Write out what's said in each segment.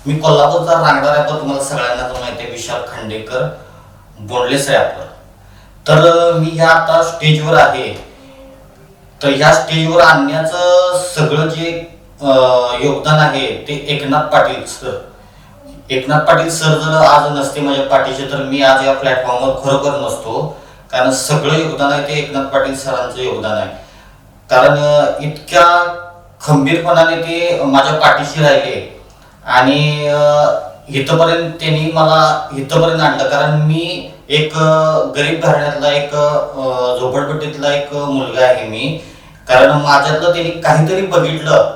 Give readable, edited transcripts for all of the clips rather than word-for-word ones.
मी कोल्हापूरचा रांगडा रॅपर, तुम्हाला सगळ्यांना तर माहिती आहे, विशाल खांडेकर बोंडलेस रॅपर. तर मी ह्या आता स्टेजवर आहे. तर ह्या स्टेजवर आणण्याचं सगळं जे योगदान आहे ते एकनाथ पाटील सर. एकनाथ पाटील सर जर आज नसते माझ्या पाठीचे तर मी आज या प्लॅटफॉर्मवर खरोखर नसतो. कारण सगळं योगदान आहे ते एकनाथ पाटील सरांचं योगदान आहे. कारण इतक्या खंबीरपणाने ते माझ्या पाठीशी राहिले आणि इथपर्यंत त्यांनी मला इथपर्यंत आणलं. कारण मी एक गरीब घराण्यातला एक झोपडपट्टीतला एक मुलगा आहे मी. कारण माझ्यातलं त्यांनी काहीतरी बघितलं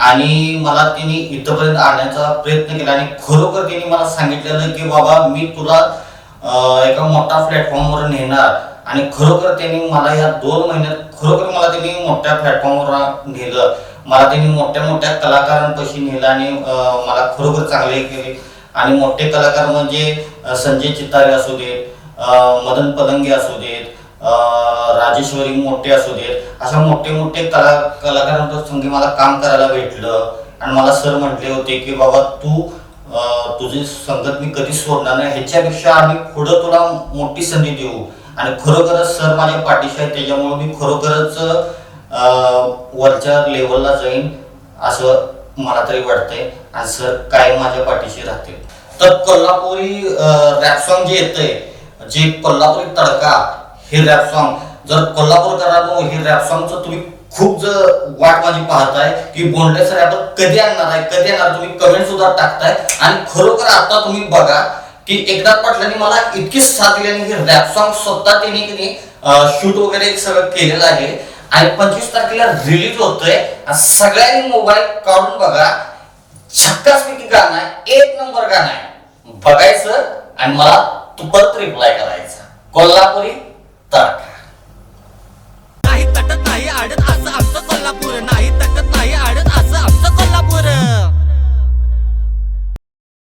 आणि मला त्यांनी इथपर्यंत आणण्याचा प्रयत्न केला आणि खरोखर त्यांनी मला सांगितलेलं की बाबा मी तुला एका मोठ्या प्लॅटफॉर्मवर नेणार. आणि खरोखर त्यांनी मला या 2 महिन्यात खरोखर मला त्यांनी मोठ्या प्लॅटफॉर्मवर नेलं. मला त्यांनी मोठ्या मोठ्या कलाकारांपाशी नेलं आणि मला खरोखर चांगले केले. आणि मोठे कलाकार म्हणजे संजय चित्तारे असू देत, मदन पलंगे असू देत, राजेश्वरी मोठे असू देत, अशा मोठे मोठे कलाकारांसंग मला काम करायला भेटलं. आणि मला सर म्हटले होते की बाबा तू तुझी संगत मी कधी सोडणार नाही, ह्याच्यापेक्षा आम्ही पुढं तुला मोठी संधी देऊ. आणि खरोखरच सर माझ्या पाठीशी आहे, त्याच्यामुळे मी खरोखरच वरच्या लेवलला जाईन असं मला तरी वाटतंय. आणि सर काय माझ्या पाठीशी राहतील. तर कोल्हापुरी रॅप सॉन्ग जे येतंय, जे कोल्हापुरी तडका हे रॅप सॉन्ग, जर कोल्हापूरकरांनो हे रॅप सॉन्गचं तुम्ही खूप वाट माझी पाहताय की बोंडलेस रॅपर कधी आणणार आहे, कधी येणार, तुम्ही कमेंट सुद्धा टाकताय. आणि खरोखर आता तुम्ही बघा की एकनाथ पाटलांनी मला इतकी साथ दिली आणि हे रॅप सॉन्ग स्वतः त्यांनी शूट वगैरे सगळं केलेलं आहे. आणि 25 तारखेला रिलीज होतोय. सगळ्यांनी मोबाईल काढून बघा, झक्कासपैकी गाणं आहे, 1 नंबर गाणं आहे. बघायचं आणि मला तू परत रिप्लाय करायचा. कोल्हापुरी